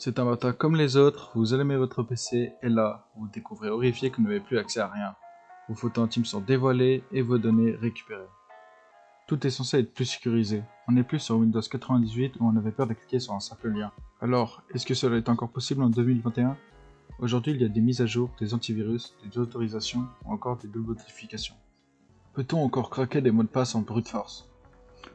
C'est un matin comme les autres, vous allumez votre PC et là, vous découvrez horrifié que vous n'avez plus accès à rien. Vos photos intimes sont dévoilées et vos données récupérées. Tout est censé être plus sécurisé. On n'est plus sur Windows 98 où on avait peur de cliquer sur un simple lien. Alors, est-ce que cela est encore possible en 2021? Aujourd'hui, il y a des mises à jour, des antivirus, des autorisations ou encore des doubles notifications. Peut-on encore craquer des mots de passe en brute force?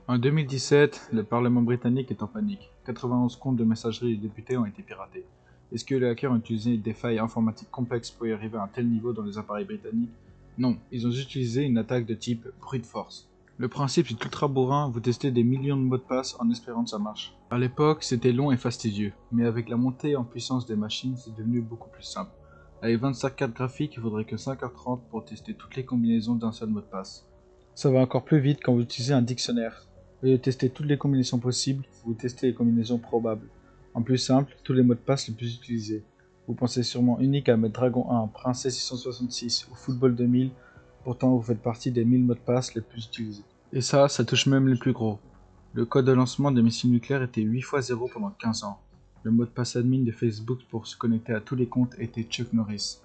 En 2017, le Parlement britannique est en panique. 91 comptes de messagerie des députés ont été piratés. Est-ce que les hackers ont utilisé des failles informatiques complexes pour y arriver à un tel niveau dans les appareils britanniques? Non, ils ont utilisé une attaque de type brute force. Le principe est ultra bourrin, vous testez des millions de mots de passe en espérant que ça marche. À l'époque, c'était long et fastidieux, mais avec la montée en puissance des machines, c'est devenu beaucoup plus simple. Avec 25 cartes graphiques, il faudrait que 5h30 pour tester toutes les combinaisons d'un seul mot de passe. Ça va encore plus vite quand vous utilisez un dictionnaire. Au lieu de tester toutes les combinaisons possibles, vous testez les combinaisons probables. En plus simple, tous les mots de passe les plus utilisés. Vous pensez sûrement unique à mettre Dragon 1, Princesse 666 ou Football 2000, pourtant vous faites partie des 1000 mots de passe les plus utilisés. Et ça touche même les plus gros. Le code de lancement des missiles nucléaires était 8 x 0 pendant 15 ans. Le mot de passe admin de Facebook pour se connecter à tous les comptes était Chuck Norris.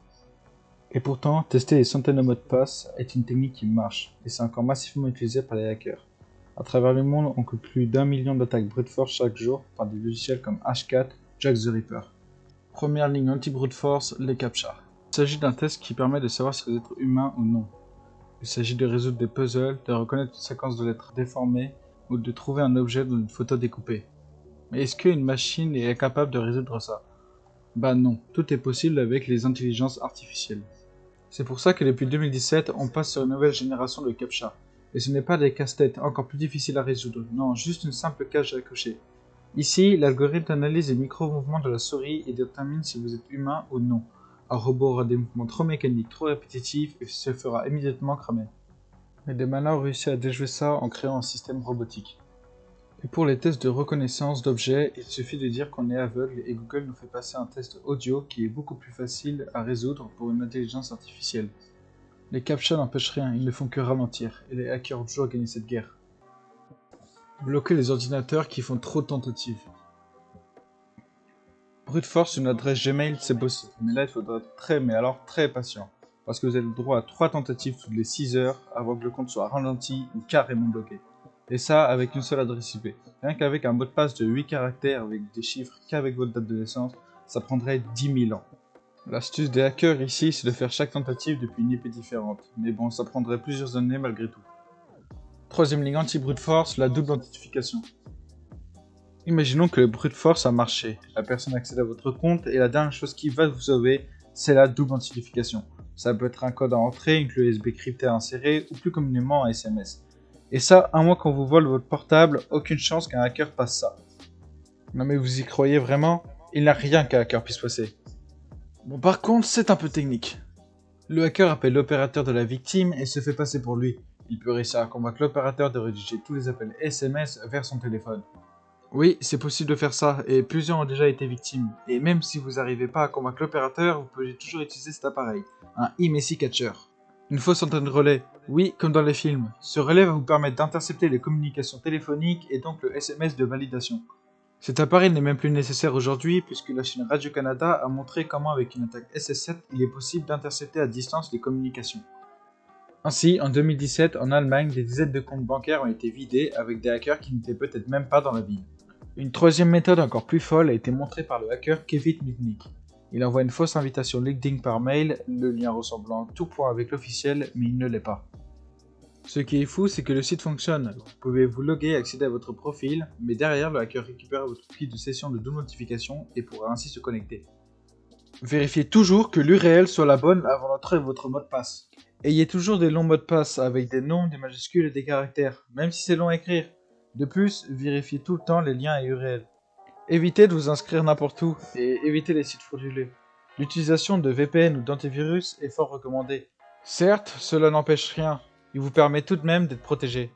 Et pourtant, tester des centaines de mots de passe est une technique qui marche, et c'est encore massivement utilisé par les hackers. À travers le monde, on compte plus d'1 million d'attaques brute force chaque jour par des logiciels comme Hashcat, Jack the Ripper. Première ligne anti-brute force, les CAPTCHA. Il s'agit d'un test qui permet de savoir si vous êtes humain ou non. Il s'agit de résoudre des puzzles, de reconnaître une séquence de lettres déformées ou de trouver un objet dans une photo découpée. Mais est-ce qu'une machine est capable de résoudre ça? Bah non, tout est possible avec les intelligences artificielles. C'est pour ça que depuis 2017, on passe sur une nouvelle génération de CAPTCHA. Et ce n'est pas des casse-têtes encore plus difficiles à résoudre, non, juste une simple cage à cocher. Ici, l'algorithme analyse les micro-mouvements de la souris et détermine si vous êtes humain ou non. Un robot aura des mouvements trop mécaniques, trop répétitifs et se fera immédiatement cramer. Mais des malins ont réussi à déjouer ça en créant un système robotique. Et pour les tests de reconnaissance d'objets, il suffit de dire qu'on est aveugle et Google nous fait passer un test audio qui est beaucoup plus facile à résoudre pour une intelligence artificielle. Les CAPTCHA n'empêchent rien, ils ne font que ralentir, et les hackers ont toujours gagné cette guerre. Bloquer les ordinateurs qui font trop de tentatives. Brute force une adresse Gmail, c'est possible, mais là il faudra être très patient, parce que vous avez le droit à 3 tentatives toutes les 6 heures avant que le compte soit ralenti ou carrément bloqué. Et ça avec une seule adresse IP. Rien qu'avec un mot de passe de 8 caractères avec des chiffres qu'avec votre date de naissance, ça prendrait 10 000 ans. L'astuce des hackers ici, c'est de faire chaque tentative depuis une IP différente, mais bon, ça prendrait plusieurs années malgré tout. Troisième ligne anti-brute force, la double authentification. Imaginons que le brute force a marché, la personne accède à votre compte et la dernière chose qui va vous sauver, c'est la double authentification. Ça peut être un code à entrer, une clé USB cryptée à insérer ou plus communément un SMS. Et ça, à moins qu'on vous vole votre portable, aucune chance qu'un hacker passe ça. Non mais vous y croyez vraiment? Il n'y a rien qu'un hacker puisse passer. Bon, par contre, c'est un peu technique. Le hacker appelle l'opérateur de la victime et se fait passer pour lui. Il peut réussir à convaincre l'opérateur de rédiger tous les appels SMS vers son téléphone. Oui, c'est possible de faire ça, et plusieurs ont déjà été victimes. Et même si vous n'arrivez pas à convaincre l'opérateur, vous pouvez toujours utiliser cet appareil, un eMessi Catcher. Une fausse antenne relais, oui, comme dans les films. Ce relais va vous permettre d'intercepter les communications téléphoniques et donc le SMS de validation. Cet appareil n'est même plus nécessaire aujourd'hui puisque la chaîne Radio-Canada a montré comment avec une attaque SS7 il est possible d'intercepter à distance les communications. Ainsi, en 2017, en Allemagne, des dizaines de comptes bancaires ont été vidés avec des hackers qui n'étaient peut-être même pas dans la ville. Une troisième méthode encore plus folle a été montrée par le hacker Kevin Mitnick. Il envoie une fausse invitation LinkedIn par mail, le lien ressemblant tout point avec l'officiel, mais il ne l'est pas. Ce qui est fou, c'est que le site fonctionne. Vous pouvez vous loguer et accéder à votre profil, mais derrière, le hacker récupère votre clé de session de double notification et pourra ainsi se connecter. Vérifiez toujours que l'URL soit la bonne avant d'entrer votre mot de passe. Ayez toujours des longs mots de passe avec des noms, des majuscules et des caractères, même si c'est long à écrire. De plus, vérifiez tout le temps les liens et URL. Évitez de vous inscrire n'importe où et évitez les sites frauduleux. L'utilisation de VPN ou d'antivirus est fort recommandée. Certes, cela n'empêche rien. Il vous permet tout de même d'être protégé.